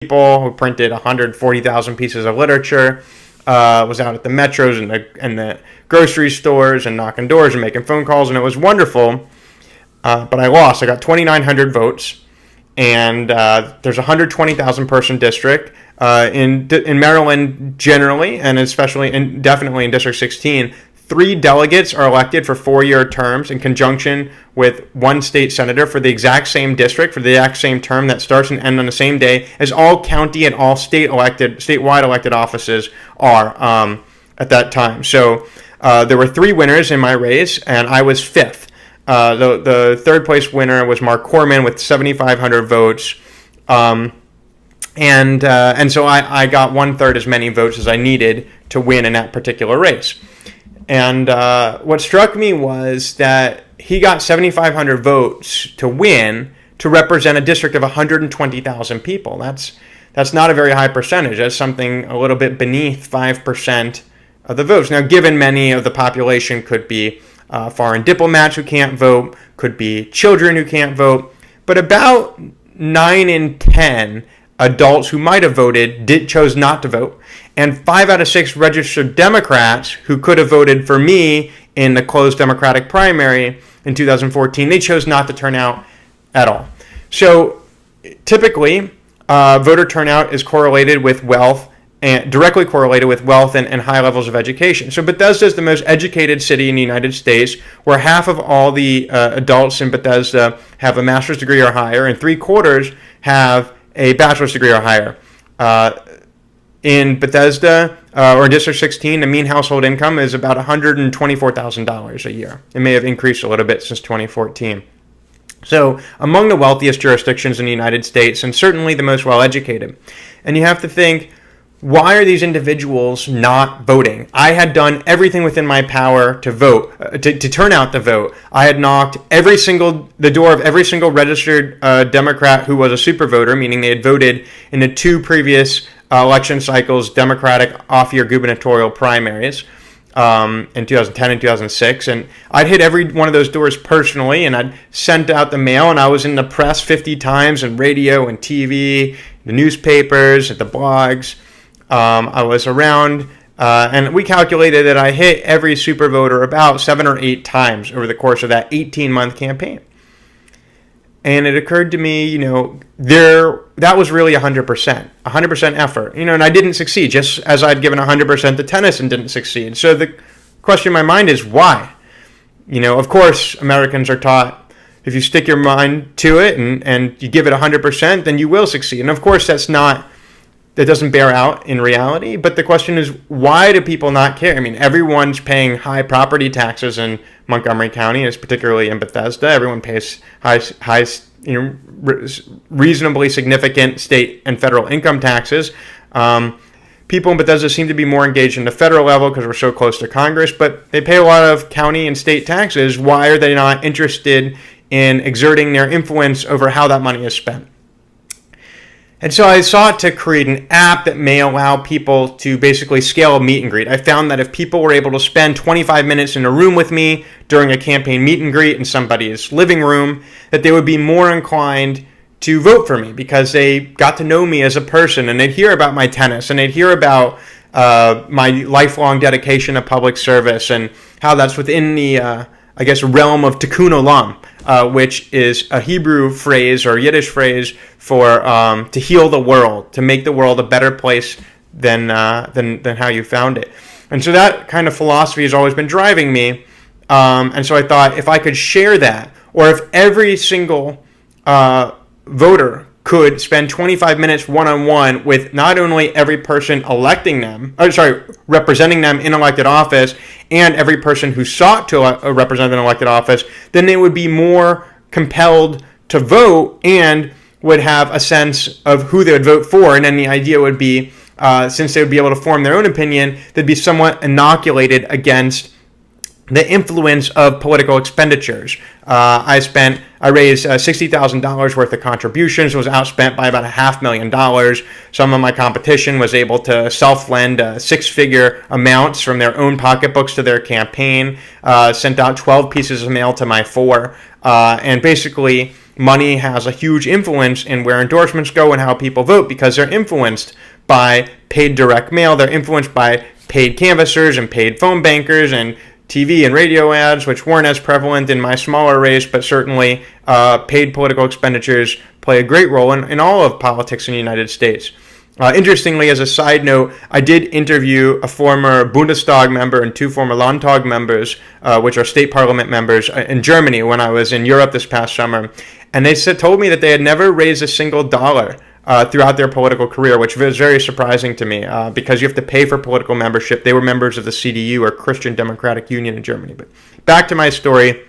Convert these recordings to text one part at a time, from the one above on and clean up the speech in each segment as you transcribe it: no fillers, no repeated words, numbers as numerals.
people who printed 140,000 pieces of literature. Was out at the metros and the grocery stores and knocking doors and making phone calls, and it was wonderful. But I lost. I got 2,900 votes, and there's a 120,000 person district in Maryland generally, and especially and definitely in District 16. 3 delegates are elected for 4-year terms in conjunction with 1 state senator for the exact same district, for the exact same term that starts and ends on the same day as all county and all statewide elected offices are at that time. So there were 3 winners in my race, and I was 5th. The third place winner was Mark Corman with 7,500 votes. And so I got 1/3 as many votes as I needed to win in that particular race. And what struck me was that he got 7,500 votes to win to represent a district of 120,000 people. That's not a very high percentage. That's something a little bit beneath 5% of the votes. Now, given many of the population could be foreign diplomats who can't vote, could be children who can't vote, but about 9 in 10 adults who might have voted chose not to vote. And 5 out of 6 registered Democrats who could have voted for me in the closed Democratic primary in 2014, they chose not to turn out at all. So typically, voter turnout is correlated with wealth, and directly correlated with wealth and high levels of education. So Bethesda is the most educated city in the United States, where half of all the adults in Bethesda have a master's degree or higher, and 3/4 have a bachelor's degree or higher. In Bethesda, or District 16, the mean household income is about $124,000 a year. It may have increased a little bit since 2014. So among the wealthiest jurisdictions in the United States, and certainly the most well-educated. And you have to think, why are these individuals not voting? I had done everything within my power to vote, to turn out the vote. I had knocked the door of every single registered Democrat who was a super voter, meaning they had voted in the 2 previous election cycles, Democratic off-year gubernatorial primaries in 2010 and 2006. And I'd hit every one of those doors personally, and I'd sent out the mail, and I was in the press 50 times, and radio and TV, the newspapers, the blogs. I was around, and we calculated that I hit every super voter about 7 or 8 times over the course of that 18-month campaign. And it occurred to me, that was really 100% effort, and I didn't succeed, just as I'd given 100% to tennis and didn't succeed. So the question in my mind is why? Of course, Americans are taught if you stick your mind to it and you give it 100%, then you will succeed. And of course, that doesn't bear out in reality. But the question is, why do people not care? I mean, everyone's paying high property taxes in Montgomery County, and particularly in Bethesda. Everyone pays high, reasonably significant state and federal income taxes. People in Bethesda seem to be more engaged in the federal level because we're so close to Congress, but they pay a lot of county and state taxes. Why are they not interested in exerting their influence over how that money is spent? And so I sought to create an app that may allow people to basically scale a meet and greet. I found that if people were able to spend 25 minutes in a room with me during a campaign meet and greet in somebody's living room, that they would be more inclined to vote for me because they got to know me as a person, and they'd hear about my tennis, and they'd hear about my lifelong dedication to public service and how that's within the, realm of tikkun olam, which is a Hebrew phrase or Yiddish phrase for to heal the world, to make the world a better place than how you found it. And so that kind of philosophy has always been driving me. And so I thought if I could share that, or if every single voter could spend 25 minutes one-on-one with not only every person representing them in elected office, and every person who sought to represent an elected office, then they would be more compelled to vote and would have a sense of who they would vote for. And then the idea would be, since they would be able to form their own opinion, they'd be somewhat inoculated against the influence of political expenditures. I raised $60,000 worth of contributions, was outspent by about $500,000. Some of my competition was able to self-lend 6-figure amounts from their own pocketbooks to their campaign, sent out 12 pieces of mail to my 4, and basically money has a huge influence in where endorsements go and how people vote, because they're influenced by paid direct mail. They're influenced by paid canvassers and paid phone bankers and TV and radio ads, which weren't as prevalent in my smaller race, but certainly paid political expenditures play a great role in all of politics in the United States. Interestingly, as a side note, I did interview a former Bundestag member and two former Landtag members, which are state parliament members, in Germany when I was in Europe this past summer. And they told me that they had never raised a single dollar throughout their political career, which was very surprising to me because you have to pay for political membership. They were members of the CDU, or Christian Democratic Union in Germany. But back to my story.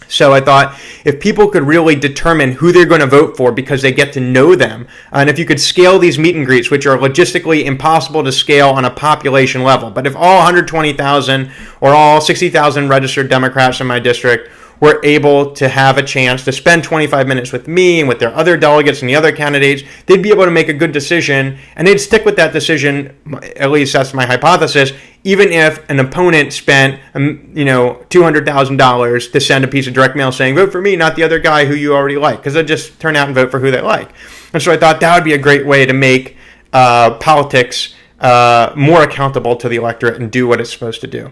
So I thought if people could really determine who they're going to vote for because they get to know them, and if you could scale these meet and greets, which are logistically impossible to scale on a population level, but if all 120,000 or all 60,000 registered Democrats in my district were able to have a chance to spend 25 minutes with me and with their other delegates and the other candidates, they'd be able to make a good decision, and they'd stick with that decision, at least that's my hypothesis, even if an opponent spent, $200,000 to send a piece of direct mail saying, vote for me, not the other guy who you already like, because they'll just turn out and vote for who they like. And so I thought that would be a great way to make politics more accountable to the electorate and do what it's supposed to do.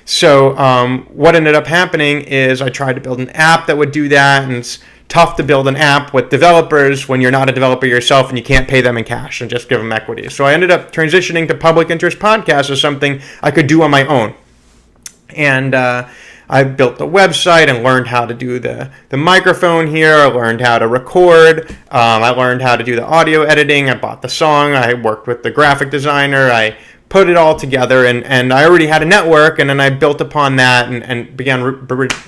So what ended up happening is I tried to build an app that would do that, and it's tough to build an app with developers when you're not a developer yourself and you can't pay them in cash and just give them equity. So I ended up transitioning to public interest podcasts as something I could do on my own. And I built the website and learned how to do the microphone here. I learned how to record. I learned how to do the audio editing. I bought the song. I worked with the graphic designer. I put it all together, and I already had a network, and then I built upon that and began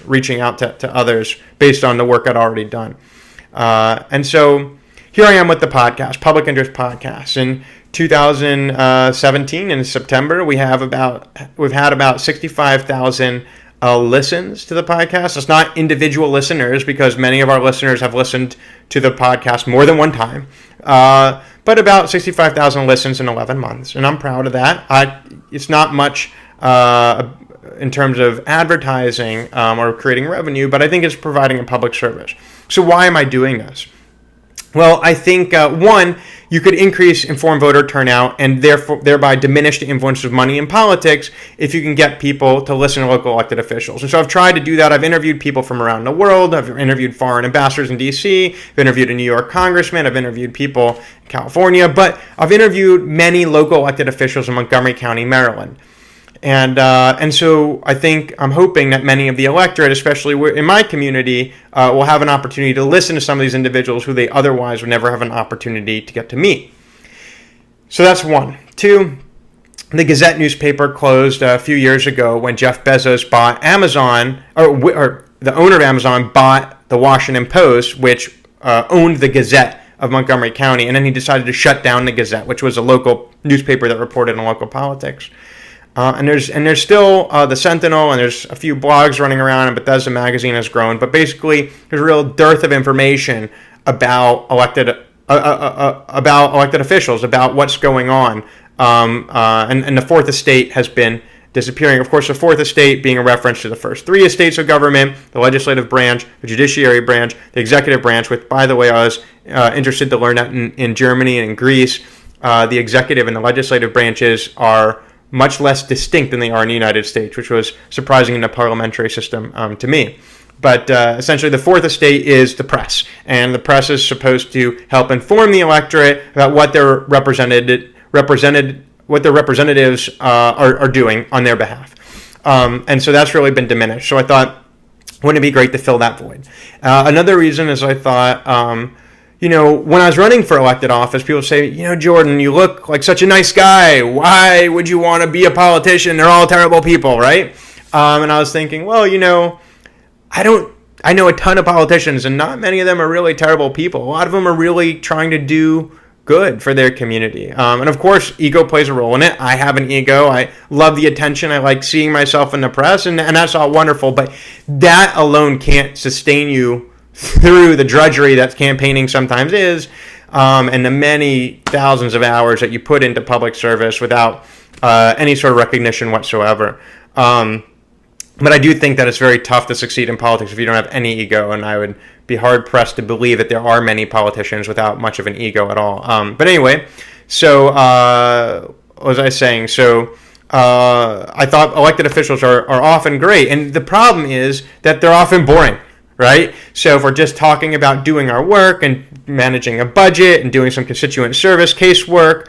reaching out to others based on the work I'd already done. And so here I am with the podcast, Public Interest Podcast. In 2017, in September, we've had about 65,000 listens to the podcast. It's not individual listeners, because many of our listeners have listened to the podcast more than one time. But about 65,000 listens in 11 months, and I'm proud of that. It's not much in terms of advertising or creating revenue, but I think it's providing a public service. So why am I doing this? Well, I think, one, you could increase informed voter turnout and thereby diminish the influence of money in politics if you can get people to listen to local elected officials. And so I've tried to do that. I've interviewed people from around the world. I've interviewed foreign ambassadors in D.C. I've interviewed a New York congressman. I've interviewed people in California. But I've interviewed many local elected officials in Montgomery County, Maryland. And so I'm hoping that many of the electorate, especially in my community, will have an opportunity to listen to some of these individuals who they otherwise would never have an opportunity to get to meet. So that's one. Two, the Gazette newspaper closed a few years ago when Jeff Bezos bought Amazon, or the owner of Amazon bought the Washington Post, which owned the Gazette of Montgomery County, and then he decided to shut down the Gazette, which was a local newspaper that reported on local politics. And there's still the Sentinel, and there's a few blogs running around, and Bethesda Magazine has grown. But basically, there's a real dearth of information about elected officials, about what's going on. And the Fourth Estate has been disappearing. Of course, the Fourth Estate being a reference to the first three estates of government: the legislative branch, the judiciary branch, the executive branch. Which, by the way, I was interested to learn that in Germany and in Greece, the executive and the legislative branches are much less distinct than they are in the United States, which was surprising in the parliamentary system to me. But essentially, the Fourth Estate is the press, and the press is supposed to help inform the electorate about what their representatives are doing on their behalf. And so that's really been diminished. So I thought, wouldn't it be great to fill that void? Another reason is I thought, when I was running for elected office, people say, Jordan, you look like such a nice guy. Why would you want to be a politician? They're all terrible people, right? And I was thinking, well, I know a ton of politicians, and not many of them are really terrible people. A lot of them are really trying to do good for their community. And of course, ego plays a role in it. I have an ego. I love the attention. I like seeing myself in the press, and that's all wonderful. But that alone can't sustain you through the drudgery that campaigning sometimes is, and the many thousands of hours that you put into public service without any sort of recognition whatsoever. But I do think that it's very tough to succeed in politics if you don't have any ego, and I would be hard-pressed to believe that there are many politicians without much of an ego at all. But anyway, so what was I saying? So I thought elected officials are often great, and the problem is that they're often boring, right? So if we're just talking about doing our work and managing a budget and doing some constituent service casework,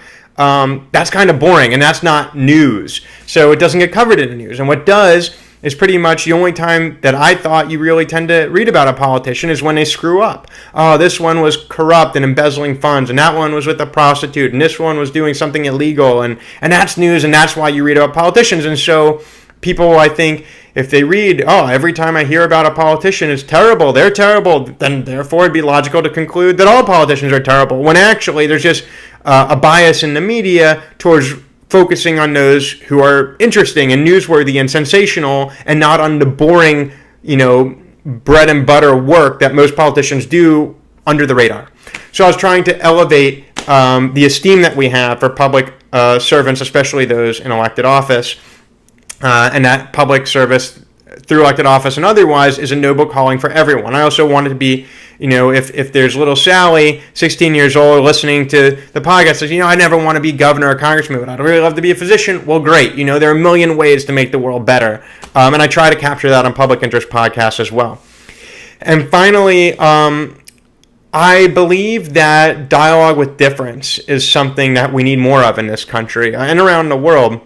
that's kind of boring, and that's not news. So it doesn't get covered in the news. And what does is pretty much the only time that I thought you really tend to read about a politician is when they screw up. Oh, this one was corrupt and embezzling funds, and that one was with a prostitute, and this one was doing something illegal, and that's news, and that's why you read about politicians. And so people, I think, if they read, oh, every time I hear about a politician is terrible, they're terrible, then therefore it'd be logical to conclude that all politicians are terrible, when actually there's just a bias in the media towards focusing on those who are interesting and newsworthy and sensational, and not on the boring, bread and butter work that most politicians do under the radar. So I was trying to elevate the esteem that we have for public servants, especially those in elected office, and that public service through elected office and otherwise is a noble calling for everyone. I also wanted to be, if there's little Sally, 16 years old, listening to the podcast, says, I never want to be governor or congressman, but I'd really love to be a physician. Well, great. There are a million ways to make the world better. And I try to capture that on Public Interest podcasts as well. And finally, I believe that dialogue with difference is something that we need more of in this country and around the world.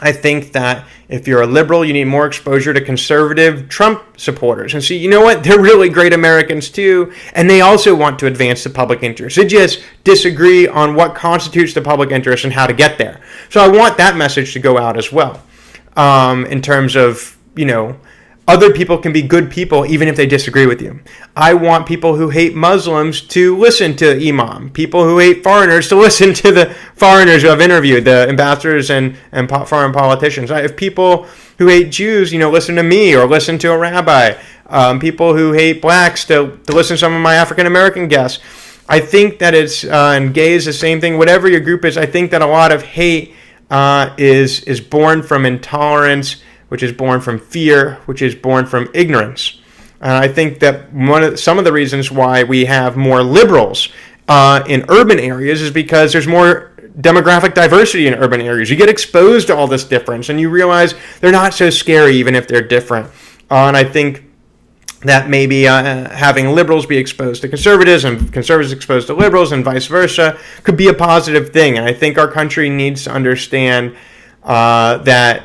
I think that if you're a liberal, you need more exposure to conservative Trump supporters. And see, you know what? They're really great Americans too, and they also want to advance the public interest. They just disagree on what constitutes the public interest and how to get there. So I want that message to go out as well, in terms of, other people can be good people even if they disagree with you. I want people who hate Muslims to listen to Imam. People who hate foreigners to listen to the foreigners who I've interviewed, the ambassadors and foreign politicians. If people who hate Jews, listen to me or listen to a rabbi. People who hate blacks to listen to some of my African-American guests. I think that it's, and gays, the same thing, whatever your group is, I think that a lot of hate is born from intolerance, which is born from fear, which is born from ignorance. And I think that some of the reasons why we have more liberals in urban areas is because there's more demographic diversity in urban areas. You get exposed to all this difference, and you realize they're not so scary even if they're different. And I think that maybe having liberals be exposed to conservatives and conservatives exposed to liberals and vice versa could be a positive thing. And I think our country needs to understand I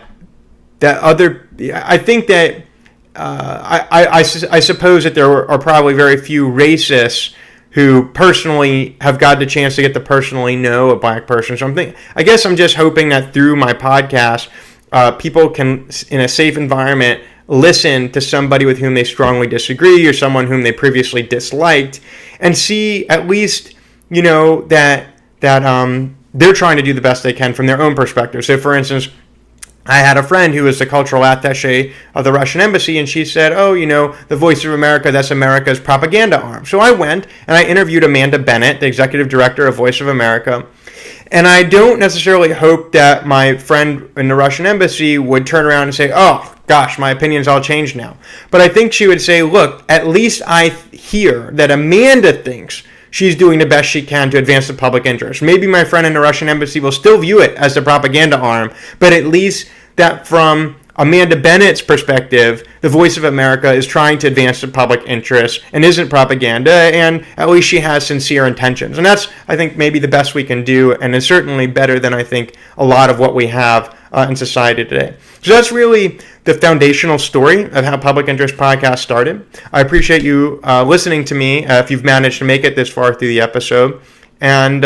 suppose that there are probably very few racists who personally have got the chance to get to personally know a black person. So I guess I'm just hoping that through my podcast, people can, in a safe environment, listen to somebody with whom they strongly disagree or someone whom they previously disliked, and see at least, that they're trying to do the best they can from their own perspective. So, for instance, I had a friend who was the cultural attaché of the Russian embassy, and she said, the Voice of America, that's America's propaganda arm. So I went and I interviewed Amanda Bennett, the executive director of Voice of America. And I don't necessarily hope that my friend in the Russian embassy would turn around and say, oh, gosh, my opinion's all changed now. But I think she would say, look, at least I hear that Amanda thinks she's doing the best she can to advance the public interest. Maybe my friend in the Russian embassy will still view it as the propaganda arm, but at least that from Amanda Bennett's perspective, the Voice of America is trying to advance the public interest and isn't propaganda, and at least she has sincere intentions. And that's, I think, maybe the best we can do, and is certainly better than I think a lot of what we have in society today. So that's really the foundational story of how Public Interest Podcast started. I appreciate you listening to me if you've managed to make it this far through the episode. And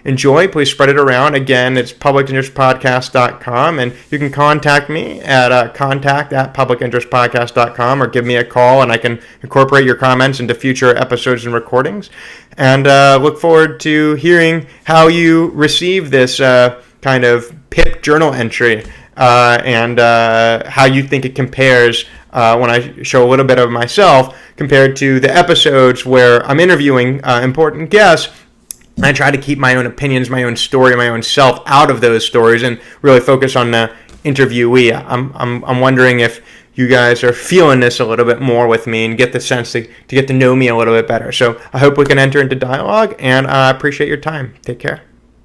enjoy. Please spread it around. Again, it's publicinterestpodcast.com, and you can contact me at contact@publicinterestpodcast.com, or give me a call, and I can incorporate your comments into future episodes and recordings. And look forward to hearing how you receive this kind of PIP journal entry and how you think it compares when I show a little bit of myself compared to the episodes where I'm interviewing important guests. I try to keep my own opinions, my own story, my own self out of those stories and really focus on the interviewee. I'm wondering if you guys are feeling this a little bit more with me and get the sense to get to know me a little bit better. So I hope we can enter into dialogue, and I appreciate your time. Take care.